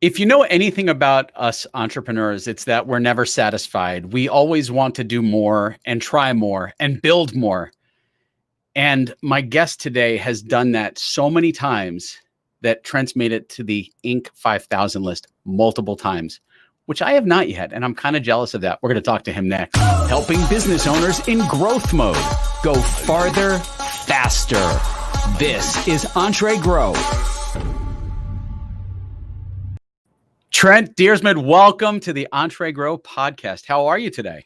If you know anything about us entrepreneurs, it's that we're never satisfied. We always want to do more and try more and build more. And my guest today has done that so many times that Trent's made it to the Inc. 5000 list multiple times, which I have not yet. And I'm kind of jealous of that. We're going to talk to him next. Helping business owners in growth mode go farther, faster. This is EntreGrow. Trent Dyrsmid, welcome to the EntreGrow podcast. How are you today?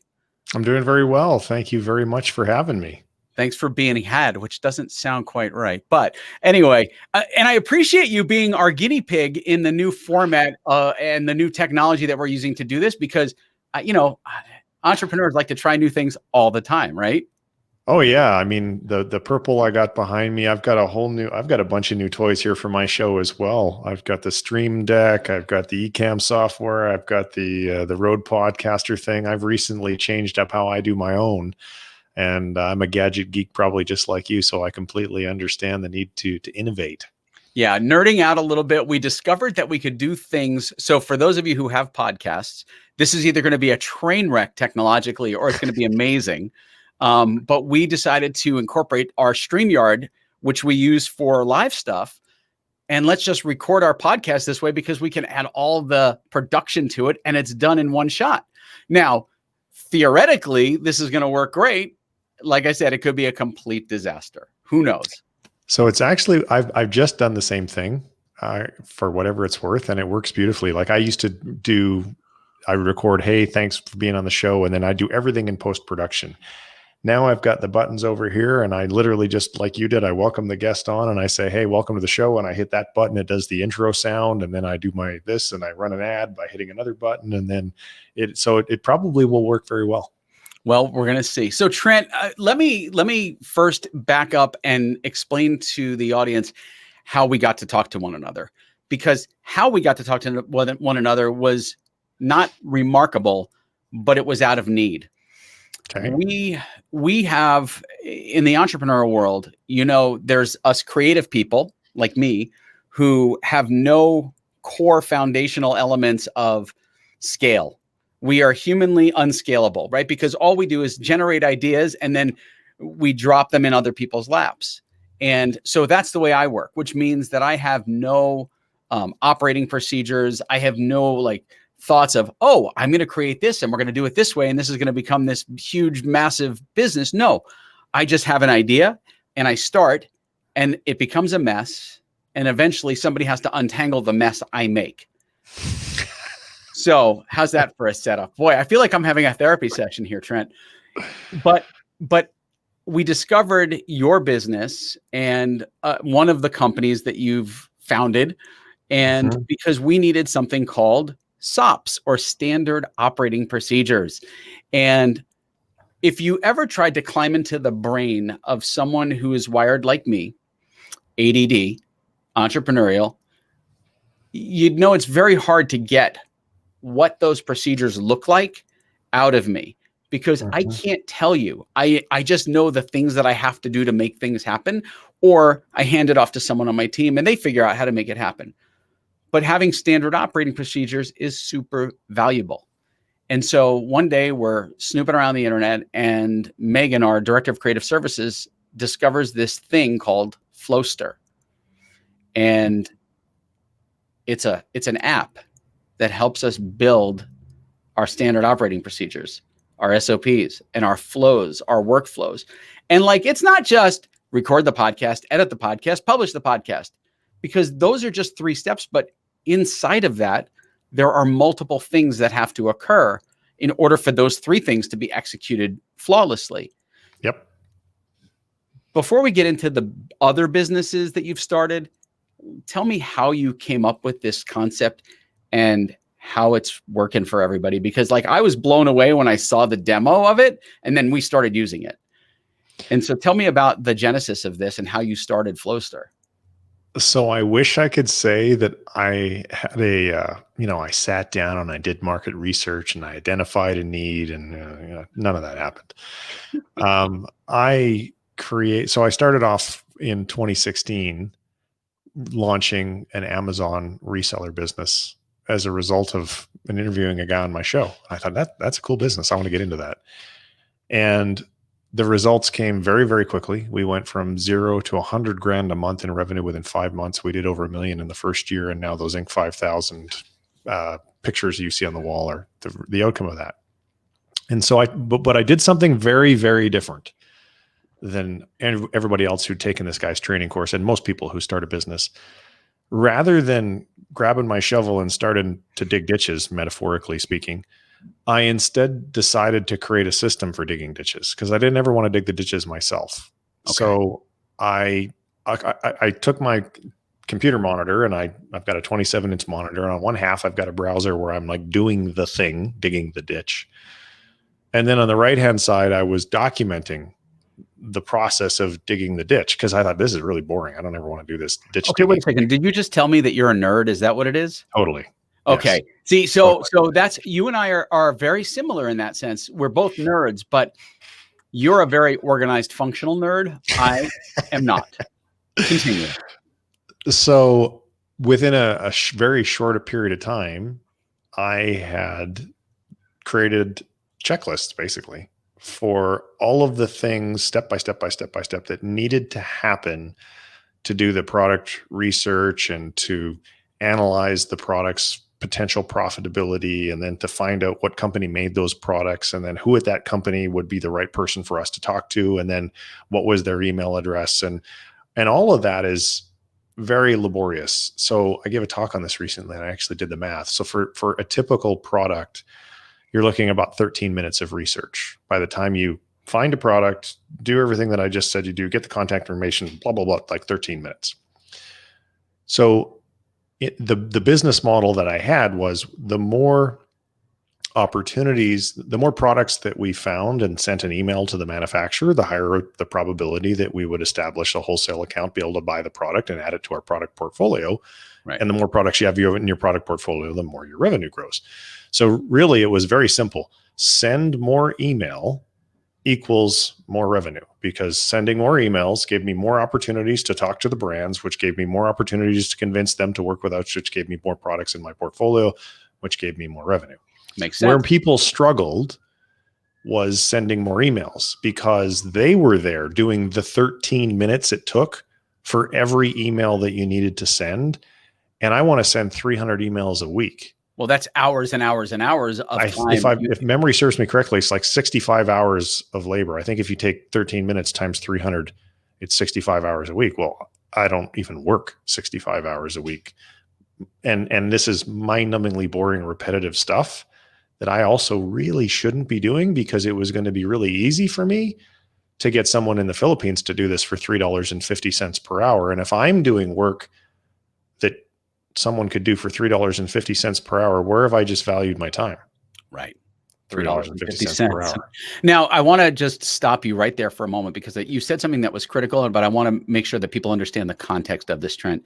I'm doing very well. Thank you very much for having me. Thanks for being had, which doesn't sound quite right. But anyway, and I appreciate you being our guinea pig in the new format and the new technology that we're using to do this because, entrepreneurs like to try new things all the time, right? Oh yeah. I mean, the purple I got behind me, I've got a bunch of new toys here for my show as well. I've got the Stream Deck, I've got the Ecamm software, I've got the Rode Podcaster thing. I've recently changed up how I do my own. And I'm a gadget geek, probably just like you. So I completely understand the need to innovate. Yeah. Nerding out a little bit. We discovered that we could do things. So for those of you who have podcasts, this is either going to be a train wreck technologically, or it's going to be amazing. But we decided to incorporate our StreamYard, which we use for live stuff. And let's just record our podcast this way because we can add all the production to it and it's done in one shot. Now, theoretically, this is going to work great. Like I said, it could be a complete disaster. Who knows? So it's actually, I've just done the same thing for whatever it's worth, and it works beautifully. Like I used to I record, hey, thanks for being on the show. And then I do everything in post-production. Now I've got the buttons over here and I literally just like you did, I welcome the guest on and I say, hey, welcome to the show. And I hit that button, it does the intro sound. And then I do this and I run an ad by hitting another button. And then it probably will work very well. Well, we're going to see. So Trent, let me first back up and explain to the audience how we got to talk to one another, because how we got to talk to one another was not remarkable, but it was out of need. Okay. We have in the entrepreneurial world, there's us creative people like me who have no core foundational elements of scale. We are humanly unscalable, right? Because all we do is generate ideas and then we drop them in other people's laps. And so that's the way I work, which means that I have no operating procedures. I have no thoughts of, oh, I'm going to create this and we're going to do it this way. And this is going to become this huge, massive business. No, I just have an idea and I start and it becomes a mess. And eventually somebody has to untangle the mess I make. So how's that for a setup? Boy, I feel like I'm having a therapy session here, Trent. But we discovered your business and one of the companies that you've founded. And because we needed something called SOPs, or standard operating procedures. And if you ever tried to climb into the brain of someone who is wired like me, ADD, entrepreneurial, you'd know it's very hard to get what those procedures look like out of me, because I can't tell you. I just know the things that I have to do to make things happen, or I hand it off to someone on my team and they figure out how to make it happen. But having standard operating procedures is super valuable. And so one day we're snooping around the internet and Megan, our director of creative services, discovers this thing called Flowster. And it's an app that helps us build our standard operating procedures, our SOPs and our flows, our workflows. And it's not just record the podcast, edit the podcast, publish the podcast, because those are just 3 steps. But inside of that, there are multiple things that have to occur in order for those 3 things to be executed flawlessly. Yep. Before we get into the other businesses that you've started, tell me how you came up with this concept and how it's working for everybody. Because I was blown away when I saw the demo of it and then we started using it. And so tell me about the genesis of this and how you started Flowster. So I wish I could say that I had I sat down and I did market research and I identified a need, and none of that happened. So I started off in 2016 launching an Amazon reseller business as a result of interviewing a guy on my show. I thought that's a cool business. I want to get into that. And the results came very, very quickly. We went from 0 to 100 grand a month in revenue within 5 months. We did over $1 million in the first year. And now those Inc. 5000 pictures you see on the wall are the outcome of that. And so but I did something very, very different than everybody else who'd taken this guy's training course, and most people who start a business. Rather than grabbing my shovel and starting to dig ditches, metaphorically speaking, I instead decided to create a system for digging ditches because I didn't ever want to dig the ditches myself. Okay. So I took my computer monitor, and I've got a 27-inch monitor, and on one half I've got a browser where I'm like doing the thing, digging the ditch. And then on the right-hand side, I was documenting the process of digging the ditch because I thought this is really boring. I don't ever want to do this ditch. Okay, wait a second. Did you just tell me that you're a nerd? Is that what it is? Totally. Okay. Yes. See, so that's, you and I are very similar in that sense. We're both nerds, but you're a very organized, functional nerd. I am not. Continue. So within a very short period of time, I had created checklists basically for all of the things step by step that needed to happen to do the product research and to analyze the product's potential profitability, and then to find out what company made those products, and then who at that company would be the right person for us to talk to, and then what was their email address, and all of that is very laborious. So I gave a talk on this recently, and I actually did the math. So for a typical product, you're looking about 13 minutes of research. By the time you find a product, do everything that I just said you do, get the contact information, blah, blah, blah, like 13 minutes. So the business model that I had was the more opportunities, the more products that we found and sent an email to the manufacturer, the higher the probability that we would establish a wholesale account, be able to buy the product and add it to our product portfolio. Right. And the more products you have in your product portfolio, the more your revenue grows. So really, it was very simple. Send more email equals more revenue, because sending more emails gave me more opportunities to talk to the brands, which gave me more opportunities to convince them to work with us, which gave me more products in my portfolio, which gave me more revenue. Makes sense. Where people struggled was sending more emails, because they were there doing the 13 minutes it took for every email that you needed to send. And I want to send 300 emails a week. Well, that's hours and hours and hours of time. If memory serves me correctly, it's like 65 hours of labor. I think if you take 13 minutes times 300, it's 65 hours a week. Well, I don't even work 65 hours a week. And this is mind-numbingly boring, repetitive stuff that I also really shouldn't be doing, because it was going to be really easy for me to get someone in the Philippines to do this for $3.50 per hour. And if I'm doing work that someone could do for $3.50 per hour, where have I just valued my time? Right. $3.50 per hour. Now, I want to just stop you right there for a moment, because you said something that was critical, but I want to make sure that people understand the context of this, Trent.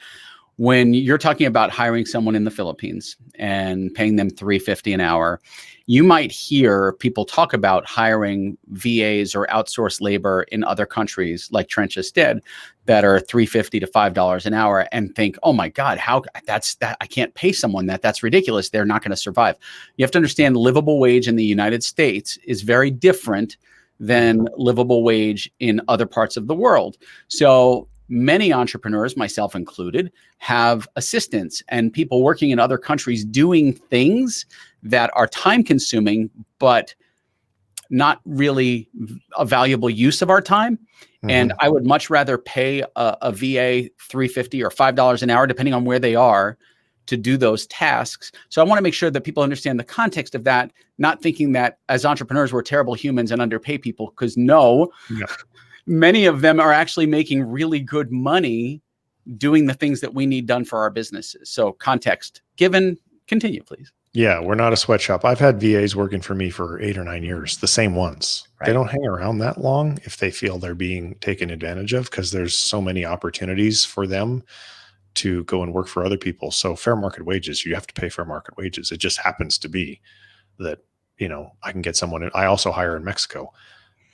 When you're talking about hiring someone in the Philippines and paying them $3.50 an hour, you might hear people talk about hiring VAs or outsourced labor in other countries, like Trent just did, that are $3.50 to $5 an hour, and think, "Oh my God, I can't pay someone that. That's ridiculous. They're not going to survive." You have to understand, livable wage in the United States is very different than livable wage in other parts of the world. So many entrepreneurs, myself included, have assistants and people working in other countries doing things that are time consuming, but not really a valuable use of our time. Mm-hmm. And I would much rather pay a VA $3.50 or $5 an hour, depending on where they are, to do those tasks. So I want to make sure that people understand the context of that, not thinking that as entrepreneurs, we're terrible humans and underpay people, because no. Many of them are actually making really good money doing the things that we need done for our businesses. So context given, continue, please. Yeah, we're not a sweatshop. I've had VAs working for me for 8 or 9 years, the same ones. Right. They don't hang around that long if they feel they're being taken advantage of, because there's so many opportunities for them to go and work for other people. So fair market wages, you have to pay fair market wages. It just happens to be that, I can get someone. I also hire in Mexico.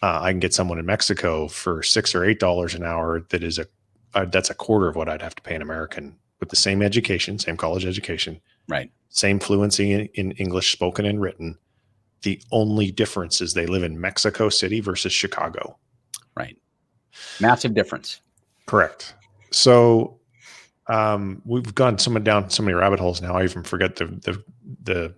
I can get someone in Mexico for $6 or $8 an hour. That's a quarter of what I'd have to pay an American with the same education, same college education. Right. same fluency in English spoken and written. The only difference is they live in Mexico City versus Chicago. Right. Massive difference. Correct. So we've gone down so many rabbit holes now. I even forget the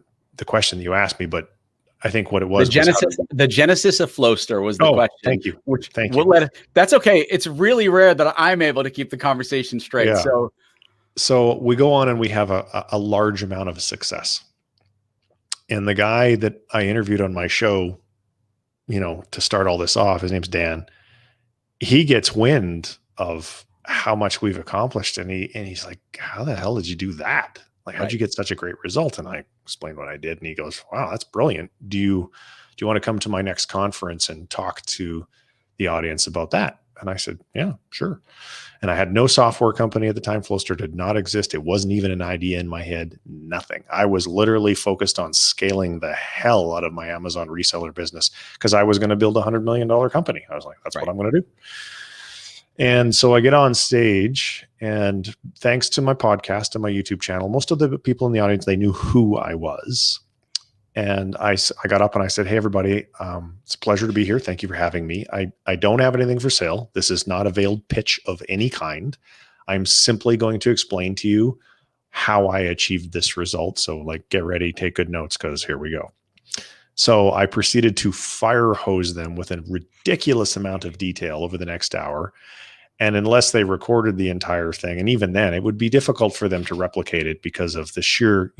question that you asked me, but I think what it was the genesis of Flowster was the question. Thank you. Thank you. That's okay. It's really rare that I'm able to keep the conversation straight. Yeah. So we go on and we have a large amount of success. And the guy that I interviewed on my show, to start all this off, his name's Dan. He gets wind of how much we've accomplished. And he's like, how the hell did you do that? Like, how'd you get such a great result? And I explained what I did. And he goes, wow, that's brilliant. Do you want to come to my next conference and talk to the audience about that? And I said, yeah, sure. And I had no software company at the time. Flowster did not exist. It wasn't even an idea in my head, nothing. I was literally focused on scaling the hell out of my Amazon reseller business because I was going to build a $100 million company. I was like, that's what I'm going to do. And so I get on stage, and thanks to my podcast and my YouTube channel, most of the people in the audience, they knew who I was. And I got up and I said, hey, everybody, it's a pleasure to be here. Thank you for having me. I don't have anything for sale. This is not a veiled pitch of any kind. I'm simply going to explain to you how I achieved this result. So get ready, take good notes, because here we go. So I proceeded to fire hose them with a ridiculous amount of detail over the next hour. And unless they recorded the entire thing, and even then, it would be difficult for them to replicate it because of the sheer,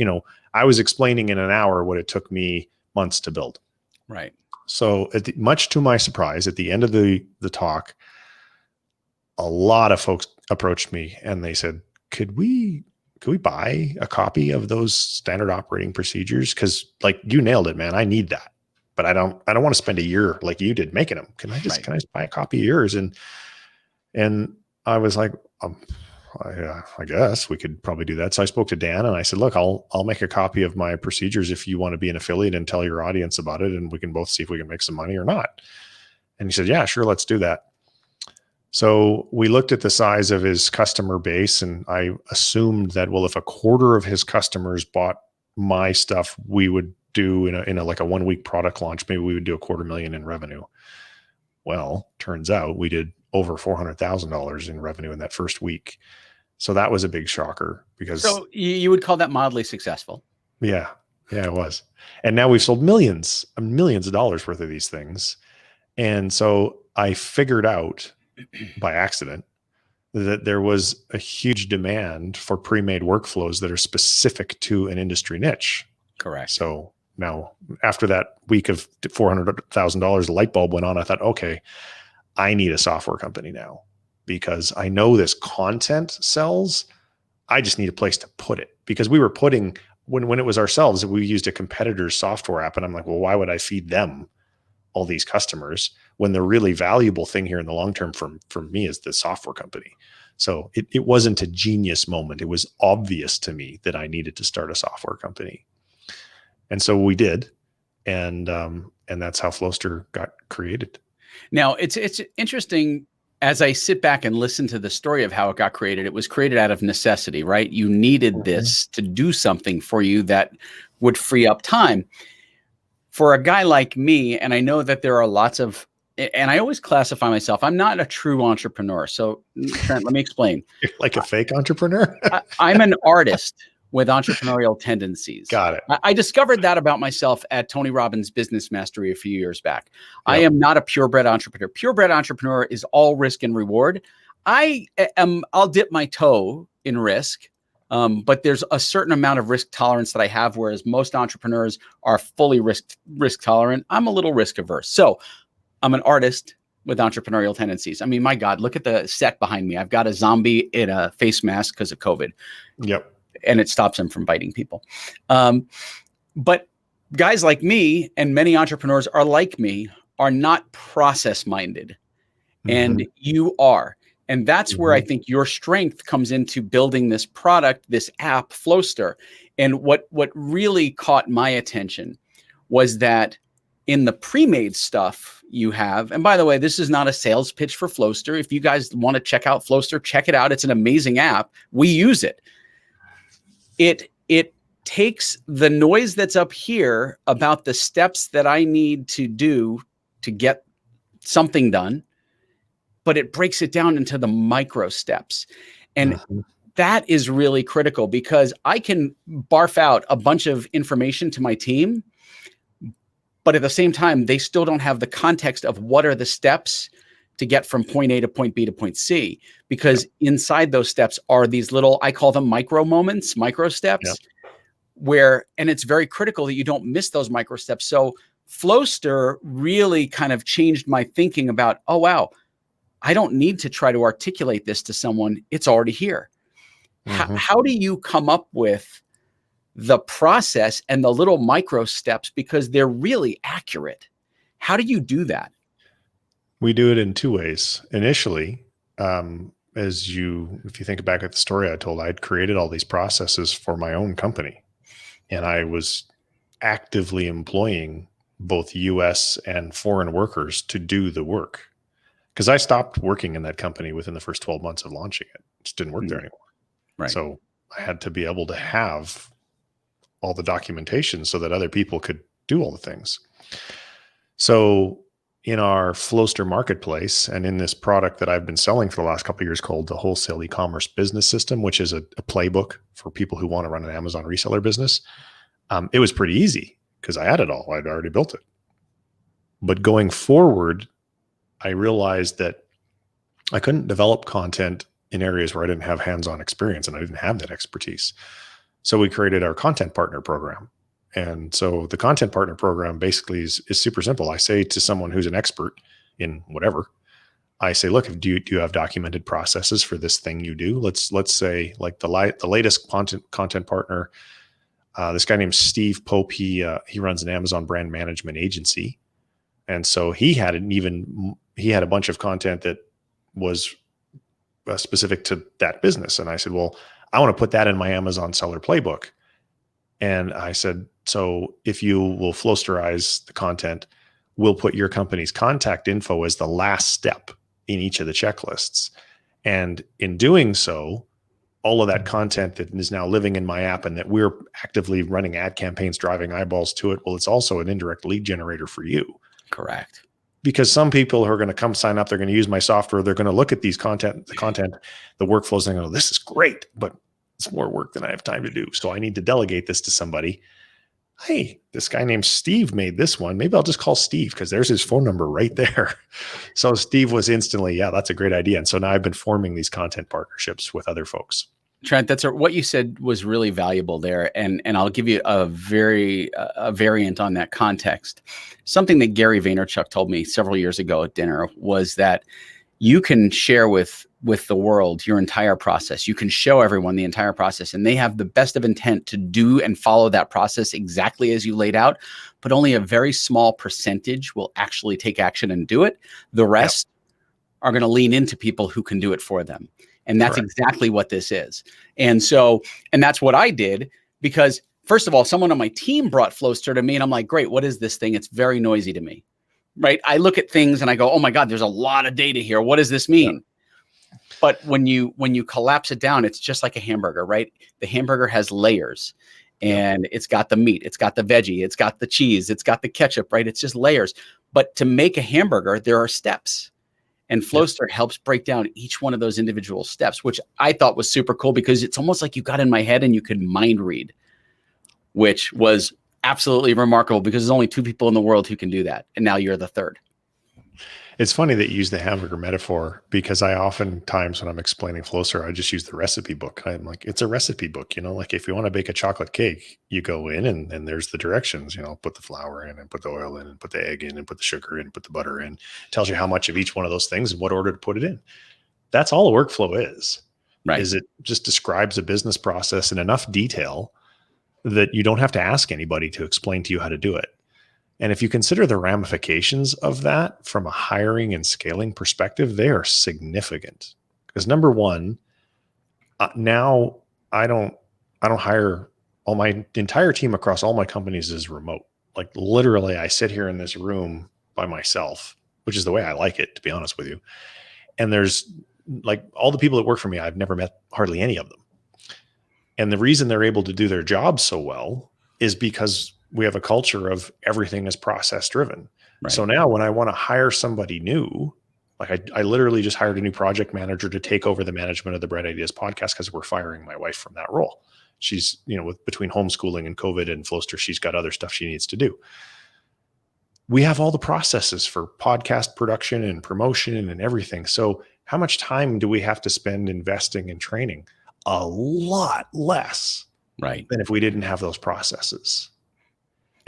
I was explaining in an hour what it took me months to build. Right. So much to my surprise, at the end of the talk, a lot of folks approached me and they said, could we buy a copy of those standard operating procedures? Because you nailed it, man. I need that, but I don't want to spend a year like you did making them. Can I just buy a copy of yours? And I was like, I guess we could probably do that. So I spoke to Dan and I said, look, I'll make a copy of my procedures if you want to be an affiliate and tell your audience about it. And we can both see if we can make some money or not. And he said, yeah, sure. Let's do that. So we looked at the size of his customer base, and I assumed that, well, if a quarter of his customers bought my stuff, we would do in a 1 week product launch, maybe we would do $250,000 in revenue. Well, turns out we did over $400,000 in revenue in that first week. So that was a big shocker because. So you would call that mildly successful. Yeah, it was. And now we've sold millions of dollars worth of these things. And so I figured out by accident that there was a huge demand for pre-made workflows that are specific to an industry niche. Correct. So now after that week of $400,000, a light bulb went on. I thought, okay, I need a software company now because I know this content sells. I just need a place to put it, because we were putting, when it was ourselves, we used a competitor's software app. And I'm like, well, why would I feed them all these customers when the really valuable thing here in the long term for me is the software company? So it wasn't a genius moment. It was obvious to me that I needed to start a software company. And so we did. And that's how Flowster got created. Now, it's interesting, as I sit back and listen to the story of how it got created, it was created out of necessity, right? You needed this to do something for you that would free up time. For a guy like me, and I know that there are lots of, and I always classify myself, I'm not a true entrepreneur. So, Trent, let me explain. You're like a fake entrepreneur? I'm an artist with entrepreneurial tendencies. Got it. I discovered that about myself at Tony Robbins' Business Mastery a few years back. Yep. I am not a purebred entrepreneur. Purebred entrepreneur is all risk and reward. I'll dip my toe in risk, but there's a certain amount of risk tolerance that I have, whereas most entrepreneurs are fully risk tolerant. I'm a little risk averse. So I'm an artist with entrepreneurial tendencies. I mean, my God, look at the set behind me. I've got a zombie in a face mask because of COVID. Yep. And it stops him from biting people. But guys like me and many entrepreneurs are like me, are not process minded. And you are. And that's where I think your strength comes into building this product, this app, Flowster. And what really caught my attention was that in the pre-made stuff you have, and by the way, this is not a sales pitch for Flowster. If you guys want to check out Flowster, check it out. It's an amazing app. We use it. It takes the noise that's up here about the steps that I need to do to get something done, but it breaks it down into the micro steps. And that is really critical, because I can barf out a bunch of information to my team, but at the same time, they still don't have the context of what are the steps to get from point A to point B to point C, because inside those steps are these little, I call them micro moments, micro steps, where, and it's very critical that you don't miss those micro steps. So Flowster really kind of changed my thinking about, oh, wow, I don't need to try to articulate this to someone. It's already here. How do you come up with the process and the little micro steps, because they're really accurate? How do you do that? We do it in two ways. Initially, if you think back at the story I told, I'd created all these processes for my own company, and I was actively employing both US and foreign workers to do the work, because I stopped working in that company within the first 12 months of launching it. It just didn't work there anymore. Right. So I had to be able to have all the documentation so that other people could do all the things. So in our Flowster marketplace, and in this product that I've been selling for the last couple of years called the Wholesale E-commerce Business System, which is a playbook for people who want to run an Amazon reseller business, it was pretty easy because I had it all. I'd already built it. But going forward, I realized that I couldn't develop content in areas where I didn't have hands-on experience and I didn't have that expertise. So we created our content partner program. And so the content partner program basically is super simple. I say to someone who's an expert in whatever, I say, look, do you have documented processes for this thing you do? Let's say like the latest content partner, this guy named Steve Pope, he runs an Amazon brand management agency. And so he had a bunch of content that was specific to that business. And I said, well, I want to put that in my Amazon seller playbook. And I said, so if you will Flowsterize the content, we'll put your company's contact info as the last step in each of the checklists. And in doing so, all of that content that is now living in my app and that we're actively running ad campaigns, driving eyeballs to it, well, it's also an indirect lead generator for you. Correct. Because some people who are going to come sign up, they're going to use my software. They're going to look at the workflows, and go, this is great, but it's more work than I have time to do. So I need to delegate this to somebody. Hey, this guy named Steve made this one. Maybe I'll just call Steve because there's his phone number right there. So Steve was instantly, yeah, that's a great idea. And so now I've been forming these content partnerships with other folks. Trent, what you said was really valuable there. And I'll give you a variant on that context. Something that Gary Vaynerchuk told me several years ago at dinner was that you can share with the world your entire process. You can show everyone the entire process, and they have the best of intent to do and follow that process exactly as you laid out, but only a very small percentage will actually take action and do it. The rest are going to lean into people who can do it for them. And that's exactly what this is. And that's what I did, because first of all, someone on my team brought Flowster to me, and I'm like, great, what is this thing? It's very noisy to me, right? I look at things and I go, oh my God, there's a lot of data here. What does this mean? Yeah. But when you collapse it down, it's just like a hamburger, right? The hamburger has layers, and it's got the meat, it's got the veggie, it's got the cheese, it's got the ketchup, right? It's just layers. But to make a hamburger, there are steps. And Flowster helps break down each one of those individual steps, which I thought was super cool, because it's almost like you got in my head and you could mind read, which was absolutely remarkable, because there's only 2 people in the world who can do that. And now you're the third. It's funny that you use the hamburger metaphor, because I oftentimes, when I'm explaining Flowster, I just use the recipe book. I'm like, it's a recipe book, like if you want to bake a chocolate cake, you go in and there's the directions, put the flour in and put the oil in and put the egg in and put the sugar in and put the butter in. It tells you how much of each one of those things and what order to put it in. That's all a workflow is. Right. Is it just describes a business process in enough detail that you don't have to ask anybody to explain to you how to do it. And if you consider the ramifications of that from a hiring and scaling perspective, they are significant. Because number one, now I don't hire, all my entire team across all my companies is remote. Like literally, I sit here in this room by myself, which is the way I like it, to be honest with you. And there's like all the people that work for me, I've never met hardly any of them. And the reason they're able to do their job so well is because we have a culture of everything is process driven. Right. So now when I want to hire somebody new, like I literally just hired a new project manager to take over the management of the Bread Ideas podcast because we're firing my wife from that role. She's, between homeschooling and COVID and Flowster, she's got other stuff she needs to do. We have all the processes for podcast production and promotion and everything. So how much time do we have to spend investing in training? A lot less, right, than if we didn't have those processes.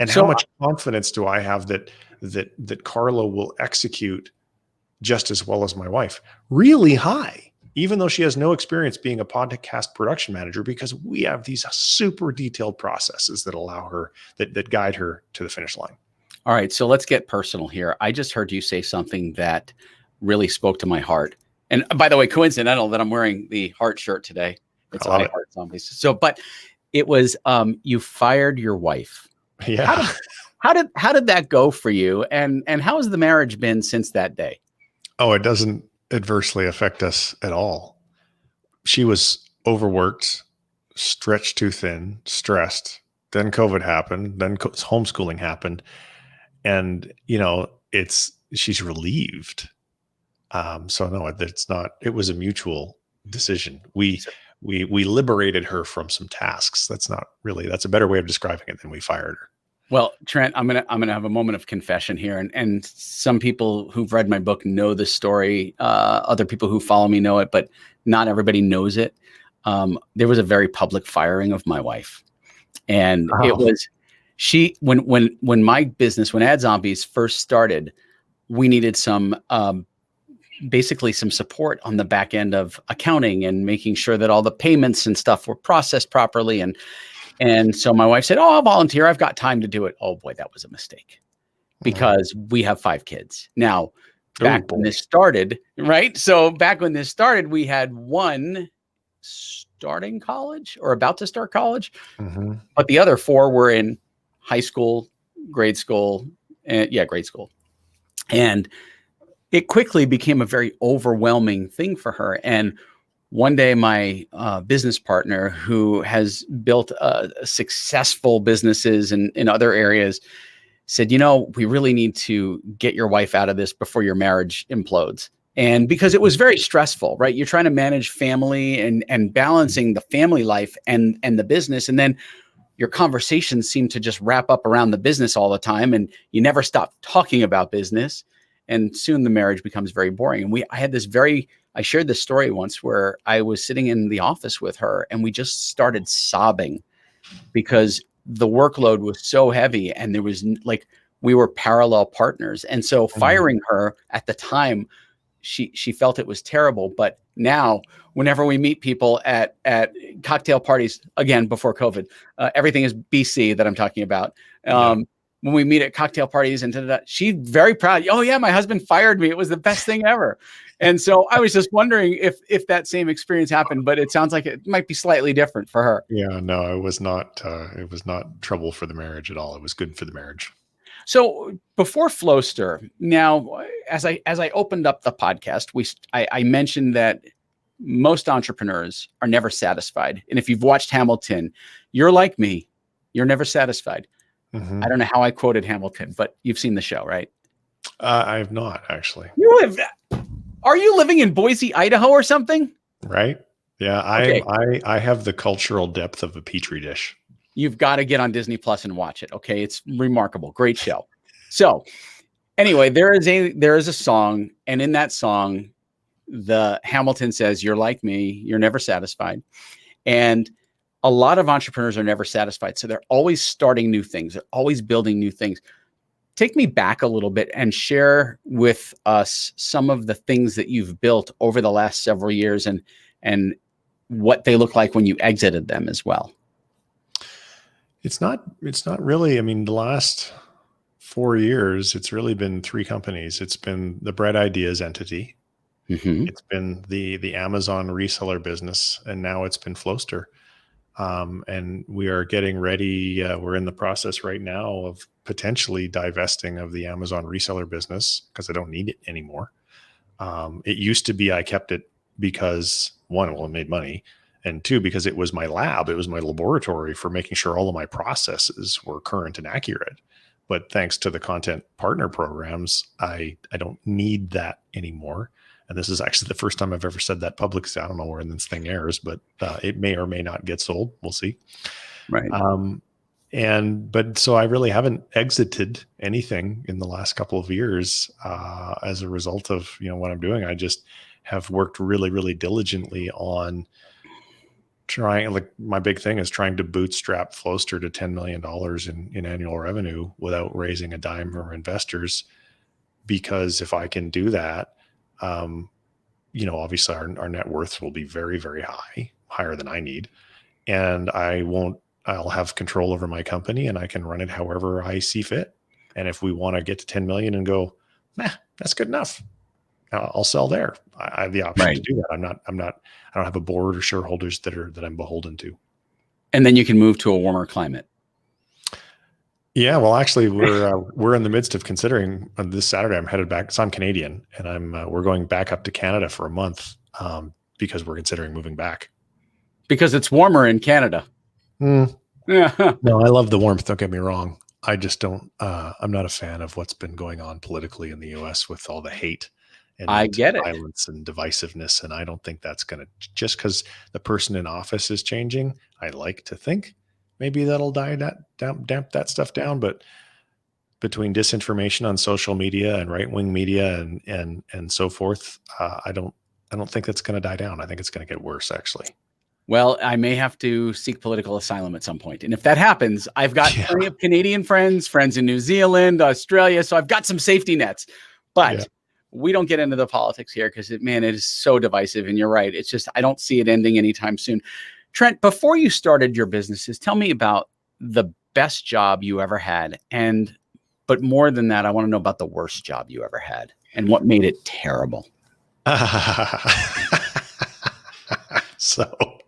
And so how much confidence do I have that Carla will execute just as well as my wife? Really high, even though she has no experience being a podcast production manager, because we have these super detailed processes that allow her, that guide her to the finish line. All right, so let's get personal here. I just heard you say something that really spoke to my heart. And by the way, coincidental that I'm wearing the heart shirt today. It's I Heart Zombies. So, but it was you fired your wife. Yeah. How did that go for you? And how has the marriage been since that day? Oh, it doesn't adversely affect us at all. She was overworked, stretched too thin, stressed. Then COVID happened. Then homeschooling happened. And, she's relieved. So no, it's not, it was a mutual decision. We liberated her from some tasks. That's a better way of describing it than we fired her. Well, Trent, I'm gonna have a moment of confession here, and some people who've read my book know this story. Other people who follow me know it, but not everybody knows it. There was a very public firing of my wife, and it was when my business, when Ad Zombies first started, we needed some basically some support on the back end of accounting and making sure that all the payments and stuff were processed properly. And so my wife said, "Oh, I'll volunteer. I've got time to do it." Oh boy, that was a mistake, because we have 5 kids. Now, back when this started, right? So back when this started, we had one starting college or about to start college, but the other 4 were in high school, grade school, grade school. And it quickly became a very overwhelming thing for her. And one day, my business partner, who has built successful businesses in other areas, said, "We really need to get your wife out of this before your marriage implodes." And because it was very stressful, right? You're trying to manage family and balancing the family life and the business. And then your conversations seem to just wrap up around the business all the time. And you never stop talking about business. And soon the marriage becomes very boring. And I shared this story once where I was sitting in the office with her and we just started sobbing because the workload was so heavy and there was we were parallel partners. And so firing her at the time, she felt it was terrible. But now whenever we meet people at cocktail parties, again, before COVID, everything is BC that I'm talking about. When we meet at cocktail parties and she's very proud. "Oh yeah, my husband fired me. It was the best thing ever." And so I was just wondering if that same experience happened, but it sounds like it might be slightly different for her. Yeah, no, it was not trouble for the marriage at all. It was good for the marriage. So before Flowster, now, as I opened up the podcast, I mentioned that most entrepreneurs are never satisfied. And if you've watched Hamilton, you're like me, you're never satisfied. I don't know how I quoted Hamilton, but you've seen the show, right? I have not, actually. Are you living in Boise, Idaho or something? Right. Yeah. I have the cultural depth of a petri dish. You've got to get on Disney Plus and watch it. Okay. It's remarkable. Great show. So anyway, there is a song, and in that song, the Hamilton says, "You're like me, you're never satisfied." And a lot of entrepreneurs are never satisfied. So they're always starting new things. They're always building new things. Take me back a little bit and share with us some of the things that you've built over the last several years and what they look like when you exited them as well. It's not really, the last 4 years, it's really been 3 companies. It's been the Bread Ideas entity. It's been the Amazon reseller business, and now it's been Flowster. And we are getting ready. We're in the process right now of potentially divesting of the Amazon reseller business because I don't need it anymore. It used to be I kept it because, 1, it made money, And two, because it was my lab, it was my laboratory for making sure all of my processes were current and accurate. But thanks to the content partner programs, I don't need that anymore. And this is actually the first time I've ever said that publicly. I don't know where this thing airs, but it may or may not get sold. We'll see. Right. But so I really haven't exited anything in the last couple of years as a result of, what I'm doing. I just have worked really, really diligently on trying, like my big thing is trying to bootstrap Flowster to $10 million in annual revenue without raising a dime from investors. Because if I can do that, obviously our net worth will be very, very high, higher than I need. And I'll have control over my company and I can run it however I see fit. And if we want to get to 10 million and go, that's good enough, I'll sell there. I have the option to do that. I don't have a board or shareholders that I'm beholden to. And then you can move to a warmer climate. Yeah, well, actually, we're in the midst of considering this Saturday. I'm headed back. So I'm Canadian, and we're going back up to Canada for a month because we're considering moving back. Because it's warmer in Canada. No, I love the warmth. Don't get me wrong. I just don't. I'm not a fan of what's been going on politically in the U.S. with all the hate and violence and divisiveness, and I don't think that's going to, just because the person in office is changing. I like to think maybe that'll damp that stuff down, but between disinformation on social media and right-wing media and so forth, I don't think that's going to die down. I think it's going to get worse, actually. Well, I may have to seek political asylum at some point. And if that happens, I've got plenty of Canadian friends in New Zealand, Australia. So I've got some safety nets, but we don't get into the politics here because it is so divisive. And you're right. It's just, I don't see it ending anytime soon. Trent, before you started your businesses, tell me about the best job you ever had. But more than that, I want to know about the worst job you ever had and what made it terrible. So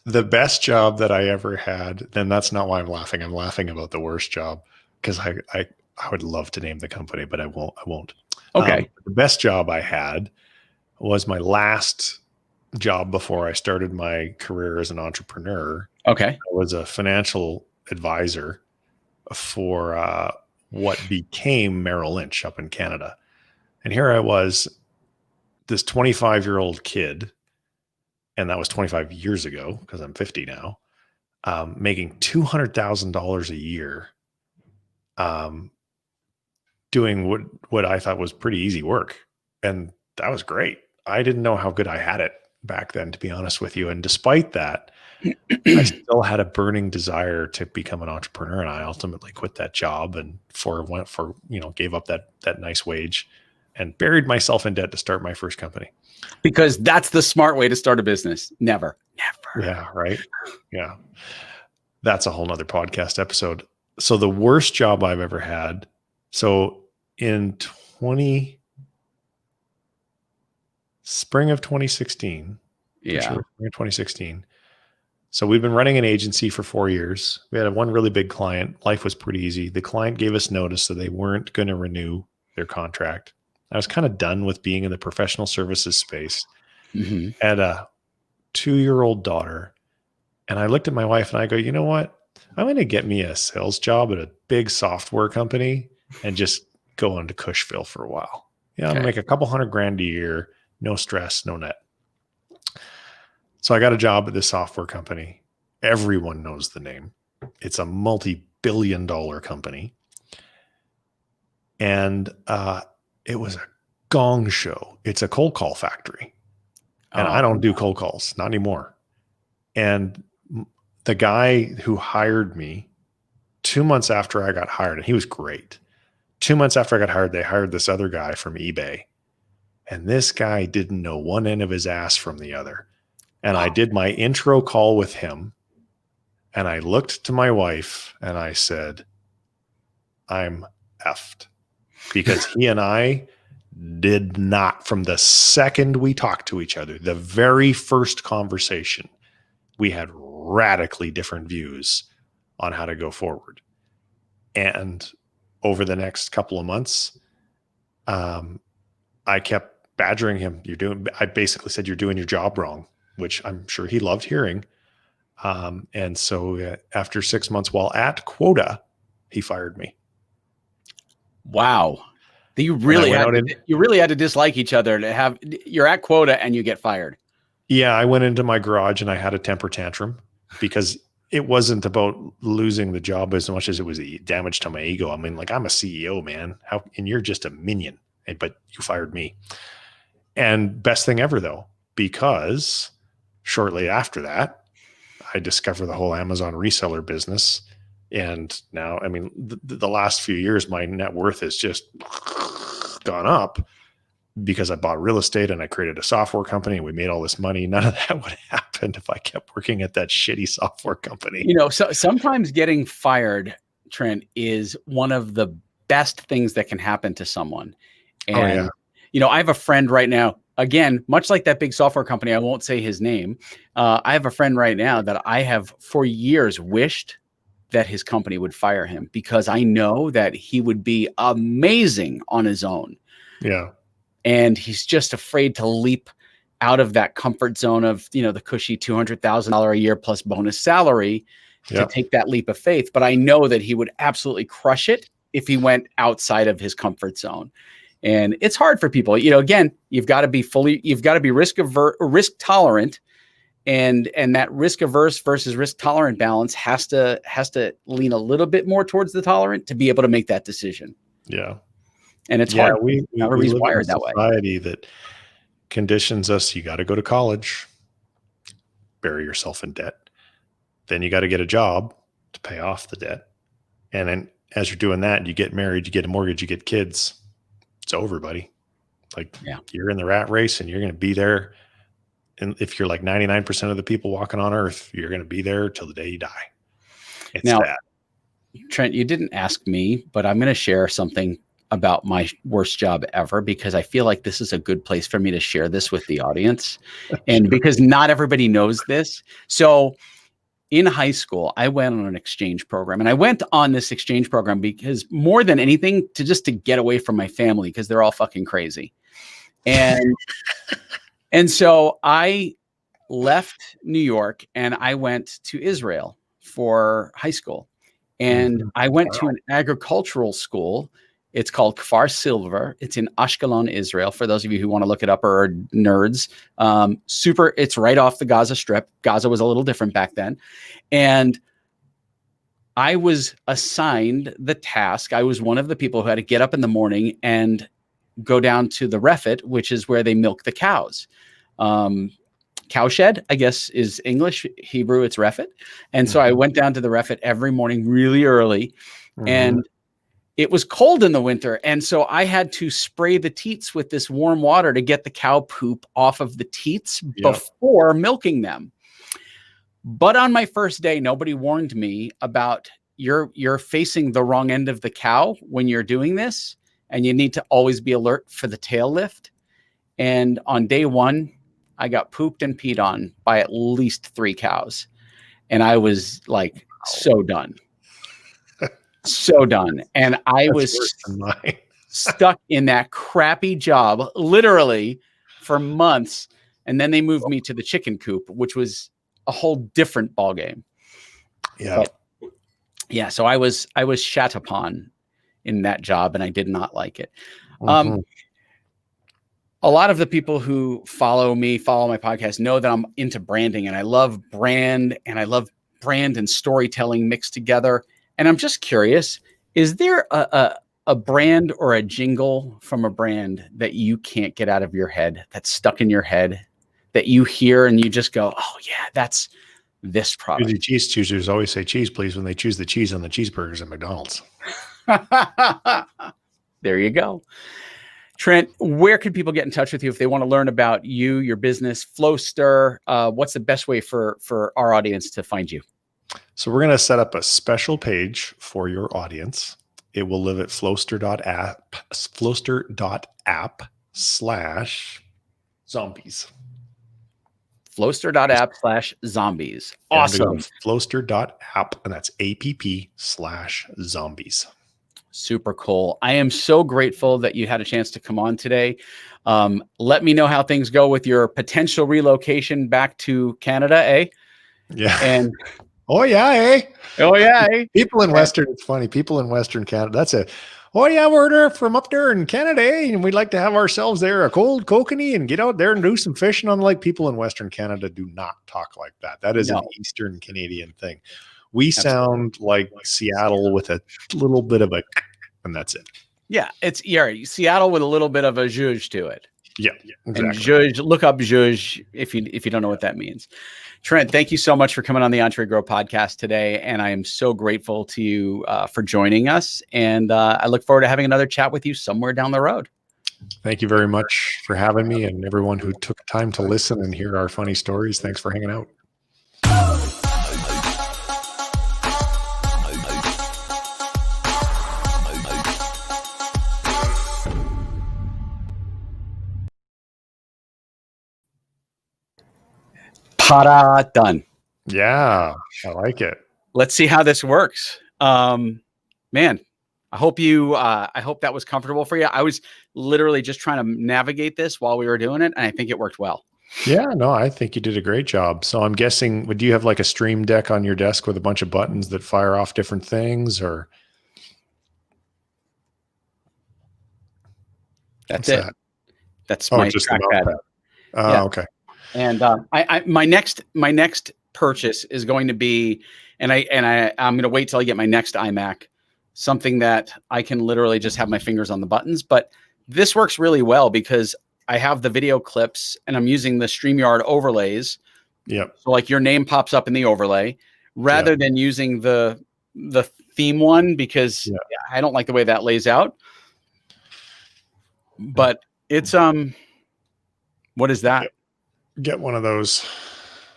the best job that I ever had, and that's not why I'm laughing. I'm laughing about the worst job because I would love to name the company, but I won't. Okay. The best job I had was my last job before I started my career as an entrepreneur. Okay. I was a financial advisor for what became Merrill Lynch up in Canada. And here I was, this 25-year-old kid, and that was 25 years ago because I'm 50 now, making $200,000 a year, doing what I thought was pretty easy work. And that was great. I didn't know how good I had it back then, to be honest with you. And despite that, I still had a burning desire to become an entrepreneur. And I ultimately quit that job and gave up that nice wage and buried myself in debt to start my first company. Because that's the smart way to start a business. Never. Yeah. Right. Yeah. That's a whole nother podcast episode. So the worst job I've ever had. So in spring of 2016. Yeah. Spring of 2016. So we've been running an agency for 4 years. We had one really big client. Life was pretty easy. The client gave us notice that they weren't going to renew their contract. I was kind of done with being in the professional services space. Mm-hmm. I had a 2-year-old daughter. And I looked at my wife and I go, you know what? I'm going to get me a sales job at a big software company and just go into Cushville for a while. I'm going to make a couple $100,000 a year, no stress, no net. So I got a job at this software company. Everyone knows the name. It's a multi-billion-dollar company. And it was a gong show. It's a cold call factory. And I don't do cold calls, not anymore. And the guy who hired me 2 months after I got hired, and he was great. 2 months after I got hired, they hired this other guy from eBay. And this guy didn't know one end of his ass from the other. And I did my intro call with him. And I looked to my wife and I said, I'm effed. Because he and I did not, from the second we talked to each other, the very first conversation, we had radically different views on how to go forward. And over the next couple of months, I kept badgering him. I basically said, you're doing your job wrong. which I'm sure he loved hearing. And so after 6 months while at quota, he fired me. Wow. You really had to dislike each other to have, you're at quota and you get fired. Yeah. I went into my garage and I had a temper tantrum because it wasn't about losing the job as much as it was the damage to my ego. I mean, like, I'm a CEO, man. And you're just a minion, but you fired me. And best thing ever though, because shortly after that, I discovered the whole Amazon reseller business. And now, I mean, the last few years, my net worth has just gone up because I bought real estate and I created a software company and we made all this money. None of that would have happened if I kept working at that shitty software company. You know, so sometimes getting fired, Trent, is one of the best things that can happen to someone. And, you know, I have a friend right now, again, much like that big software company, I won't say his name. I have a friend right now that I have for years wished that his company would fire him because I know that he would be amazing on his own. Yeah. And he's just afraid to leap out of that comfort zone of, you know, the cushy $200,000 a year plus bonus salary to take that leap of faith. But I know that he would absolutely crush it if he went outside of his comfort zone. And it's hard for people, you know, again, you've got to be risk tolerant, and that risk averse versus risk tolerant balance has to lean a little bit more towards the tolerant to be able to make that decision. Yeah. And it's hard. We live in a that way. society that conditions us. You got to go to college, bury yourself in debt. Then you got to get a job to pay off the debt. And then as you're doing that, you get married, you get a mortgage, you get kids. It's over, buddy. Like, you're in the rat race and you're going to be there. And if you're like 99% of the people walking on earth, you're going to be there till the day you die. It's now, sad. Trent, you didn't ask me, but I'm going to share something about my worst job ever, because I feel like this is a good place for me to share this with the audience. And because not everybody knows this. So in high school, I went on an exchange program, and I went on this exchange program because more than anything to get away from my family, because they're all fucking crazy. And so I left New York and I went to Israel for high school, and I went to an agricultural school. It's called Kfar Silver. It's in Ashkelon, Israel. For those of you who want to look it up or are nerds, it's right off the Gaza Strip. Gaza was a little different back then. And I was assigned the task. I was one of the people who had to get up in the morning and go down to the refit, which is where they milk the cows. Cowshed, I guess, is English. Hebrew, it's refit. And so I went down to the refit every morning really early. And it was cold in the winter. And so I had to spray the teats with this warm water to get the cow poop off of the teats before milking them. But on my first day, nobody warned me about you're facing the wrong end of the cow when you're doing this, and you need to always be alert for the tail lift. And on day one, I got pooped and peed on by at least 3 cows. And I was like, so done. So done. And I was stuck in that crappy job literally for months. And then they moved me to the chicken coop, which was a whole different ballgame. Yeah. But, so I was shat upon in that job, and I did not like it. A lot of the people who follow my podcast, know that I'm into branding, and I love brand and storytelling mixed together. And I'm just curious, is there a brand or a jingle from a brand that you can't get out of your head, that's stuck in your head, that you hear and you just go, oh yeah, that's this product? The cheese choosers always say cheese, please, when they choose the cheese on the cheeseburgers at McDonald's. There you go. Trent, where can people get in touch with you if they want to learn about you, your business, Flowster? What's the best way for our audience to find you? So we're going to set up a special page for your audience. It will live at flowster.app/zombies. Flowster.app/zombies. Awesome. Flowster.app, and that's app/zombies. Super cool. I am so grateful that you had a chance to come on today. Let me know how things go with your potential relocation back to Canada, eh? Yeah. And oh yeah, eh? oh yeah, eh? People in Western, it's funny. People in Western Canada, oh yeah, we're there from up there in Canada, eh? And we'd like to have ourselves there a cold kokanee and get out there and do some fishing on the lake. People in Western Canada do not talk like that. That is an Eastern Canadian thing. We sound like Seattle with a little bit of a, and that's it. Yeah, it's Seattle with a little bit of a zhuzh to it. Yeah, exactly. And zhuzh, look up zhuzh if you don't know what that means. Trent, thank you so much for coming on the EntreGrow podcast today, and I am so grateful to you for joining us. And I look forward to having another chat with you somewhere down the road. Thank you very much for having me, and everyone who took time to listen and hear our funny stories. Thanks for hanging out. Ta-da, done. Yeah, I like it. Let's see how this works. Man, I hope that was comfortable for you. I was literally just trying to navigate this while we were doing it, and I think it worked well. Yeah, no, I think you did a great job. So I'm guessing, do you have like a stream deck on your desk with a bunch of buttons that fire off different things, or? That's it. That's my trackpad. Yeah. Okay. And my next purchase is going to be, and I'm going to wait till I get my next iMac, something that I can literally just have my fingers on the buttons. But this works really well because I have the video clips and I'm using the StreamYard overlays. Yep. So like your name pops up in the overlay rather than using the theme one, because I don't like the way that lays out. But it's what is that? Get one of those.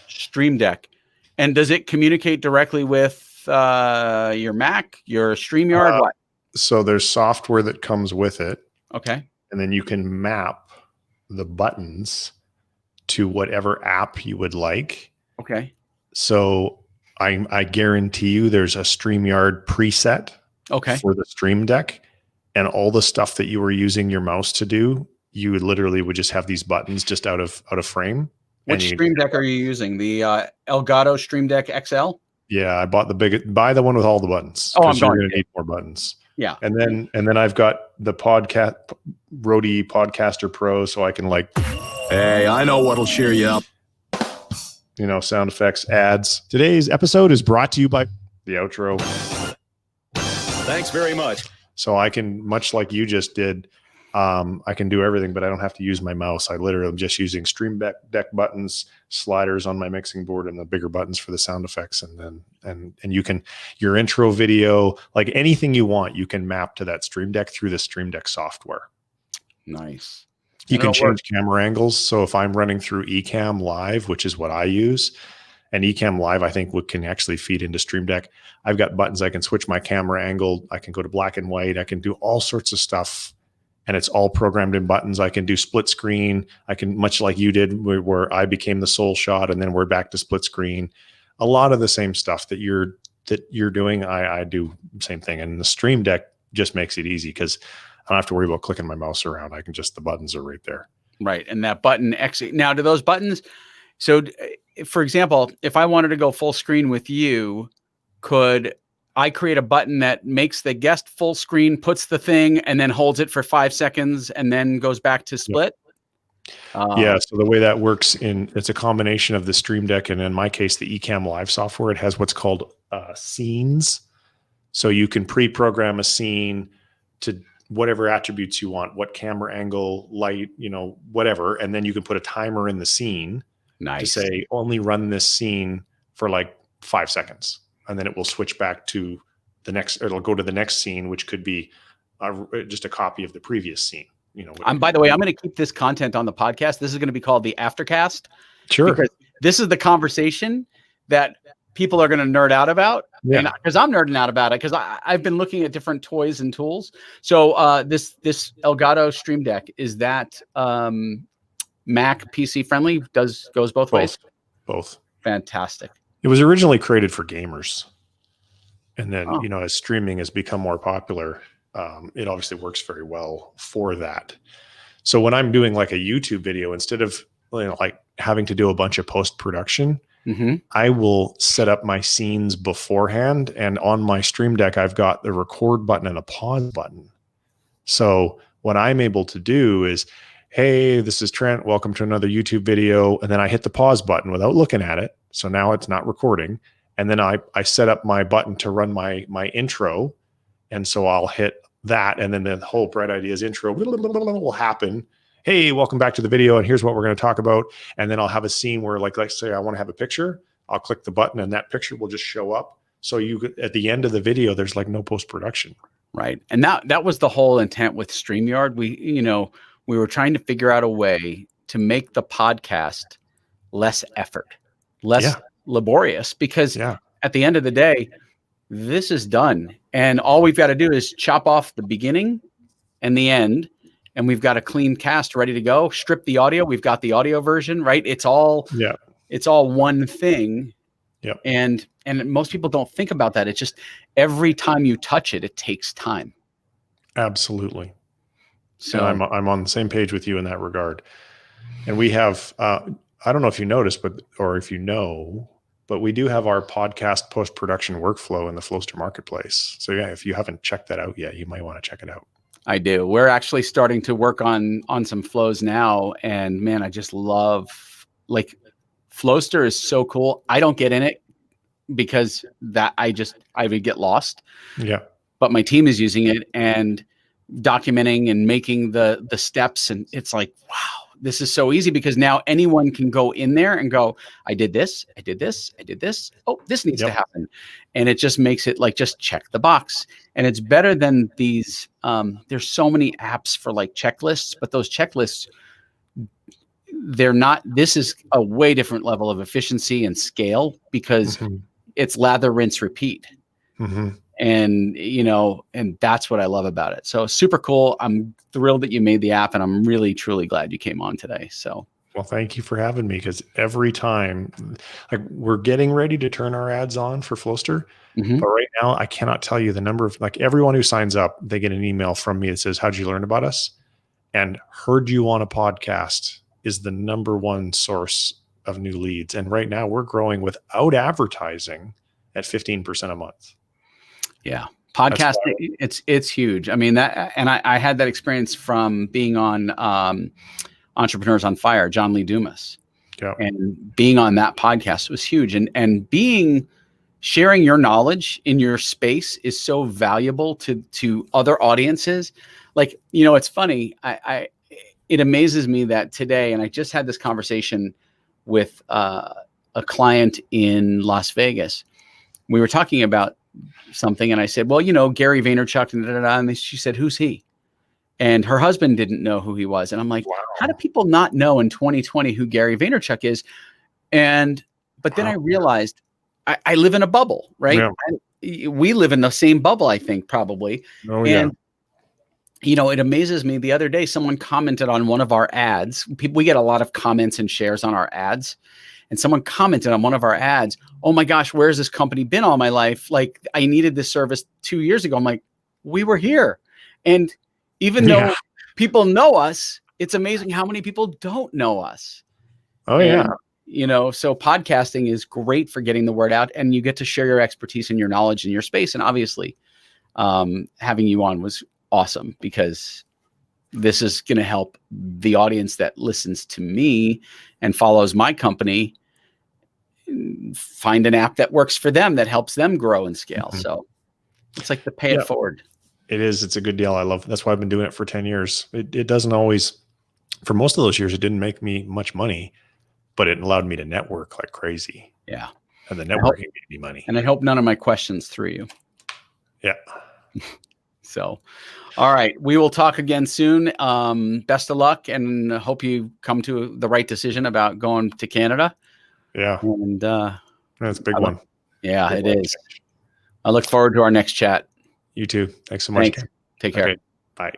Stream Deck. And does it communicate directly with your Mac, your StreamYard? What? So there's software that comes with it. Okay. And then you can map the buttons to whatever app you would like. Okay. So I guarantee you there's a StreamYard preset for the Stream Deck, and all the stuff that you were using your mouse to do, you literally would just have these buttons just out of frame. Which Stream Deck are you using? The Elgato Stream Deck XL? Yeah, I bought buy the one with all the buttons. Oh, I'm going to need more buttons. Yeah. And then I've got the Rode Podcaster Pro, so I can hey, I know what'll cheer you up. Sound effects, ads. Today's episode is brought to you by the outro. Thanks very much. So I can, much like you just did, I can do everything, but I don't have to use my mouse. I literally am just using Stream Deck buttons, sliders on my mixing board, and the bigger buttons for the sound effects. And you can, your intro video, like anything you want, you can map to that Stream Deck through the Stream Deck software. Nice. You can change camera angles. So if I'm running through Ecamm Live, which is what I use, and Ecamm Live, I think can actually feed into Stream Deck. I've got buttons. I can switch my camera angle. I can go to black and white. I can do all sorts of stuff. And it's all programmed in buttons. I can do split screen. I can, much like you did, where I became the sole shot, and then we're back to split screen. A lot of the same stuff that you're doing, I do the same thing. And the Stream Deck just makes it easy because I don't have to worry about clicking my mouse around. I can just, the buttons are right there. Right. And that button exit. Now, do those buttons, so for example, if I wanted to go full screen with you, could I create a button that makes the guest full screen, puts the thing, and then holds it for 5 seconds and then goes back to split? Yeah. So the way that works it's a combination of the Stream Deck and, in my case, the Ecamm Live software. It has what's called scenes. So you can pre-program a scene to whatever attributes you want, what camera angle, light, whatever. And then you can put a timer in the scene to say, only run this scene for like 5 seconds. And then it will switch back to the next, it'll go to the next scene, which could be just a copy of the previous scene. By the way, I'm going to keep this content on the podcast. This is going to be called the Aftercast. Sure. Because this is the conversation that people are going to nerd out about. Yeah. And because I'm nerding out about it, because I've been looking at different toys and tools. So this Elgato Stream Deck, is that Mac PC friendly? Goes both ways? Both. Fantastic. It was originally created for gamers. And then, as streaming has become more popular, it obviously works very well for that. So when I'm doing like a YouTube video, instead of like having to do a bunch of post-production, I will set up my scenes beforehand. And on my Stream Deck, I've got the record button and a pause button. So what I'm able to do is, hey, this is Trent. Welcome to another YouTube video. And then I hit the pause button without looking at it. So now it's not recording. And then I set up my button to run my intro. And so I'll hit that. And then the whole Bright Ideas intro will happen. Hey, welcome back to the video. And here's what we're going to talk about. And then I'll have a scene where like, let's say I want to have a picture. I'll click the button and that picture will just show up. So you, at the end of the video, there's like no post-production. Right. And that was the whole intent with StreamYard. We were trying to figure out a way to make the podcast less effort, less laborious, because at the end of the day, this is done. And all we've got to do is chop off the beginning and the end. And we've got a clean cast ready to go. Strip the audio. We've got the audio version, right? It's all one thing. Yep. And most people don't think about that. It's just every time you touch it, it takes time. Absolutely. So and I'm on the same page with you in that regard. And we have, I don't know if you noticed, or if you know, but we do have our podcast post-production workflow in the Flowster marketplace. So yeah, if you haven't checked that out yet, you might want to check it out. I do. We're actually starting to work on some flows now. And man, I just love, like, Flowster is so cool. I don't get in it because I would get lost. Yeah. But my team is using it and documenting and making the steps. And it's like, wow, this is so easy, because now anyone can go in there and go, I did this, I did this, I did this. Oh, this needs to happen. And it just makes it like, just check the box. And it's better than these. There's so many apps for like checklists, but those checklists, they're not, this is a way different level of efficiency and scale, because it's lather, rinse, repeat. And, and that's what I love about it. So super cool. I'm thrilled that you made the app, and I'm really, truly glad you came on today. So, well, thank you for having me, because every time, like, we're getting ready to turn our ads on for Flowster, but right now I cannot tell you the number of, like, everyone who signs up, they get an email from me that says, how'd you learn about us? And heard you on a podcast is the number one source of new leads. And right now we're growing without advertising at 15% a month. Yeah. Podcasting, it's huge. I mean, that, and I had that experience from being on Entrepreneurs on Fire, John Lee Dumas. Yeah. And being on that podcast was huge. And sharing your knowledge in your space is so valuable to other audiences. Like, it's funny. It amazes me that today, and I just had this conversation with a client in Las Vegas. We were talking about something, and I said, well, Gary Vaynerchuk, and she said, who's he? And her husband didn't know who he was. And I'm like, wow, how do people not know in 2020 who Gary Vaynerchuk is? But then I realized I live in a bubble, right? Yeah. We live in the same bubble, I think, probably. Oh, yeah. And it amazes me. The other day, someone commented on one of our ads. We get a lot of comments and shares on our ads. And someone commented on one of our ads, oh my gosh, where's this company been all my life? Like, I needed this service 2 years ago. I'm like, we were here. And even though people know us, it's amazing how many people don't know us. Oh, yeah. So podcasting is great for getting the word out, and you get to share your expertise and your knowledge in your space. And obviously, having you on was awesome, because this is going to help the audience that listens to me and follows my company find an app that works for them, that helps them grow and scale. So it's like the pay it forward. It is. It's a good deal. I love it. That's why I've been doing it for 10 years. It doesn't always, for most of those years, it didn't make me much money, but it allowed me to network like crazy. Yeah. And the networking made me money. And I hope none of my questions threw you. Yeah. So, all right. We will talk again soon. Best of luck, and hope you come to the right decision about going to Canada. Yeah. And that's a big one. Yeah, it is. I look forward to our next chat. You too. Thanks so much. Thanks. Take care. Okay. Bye.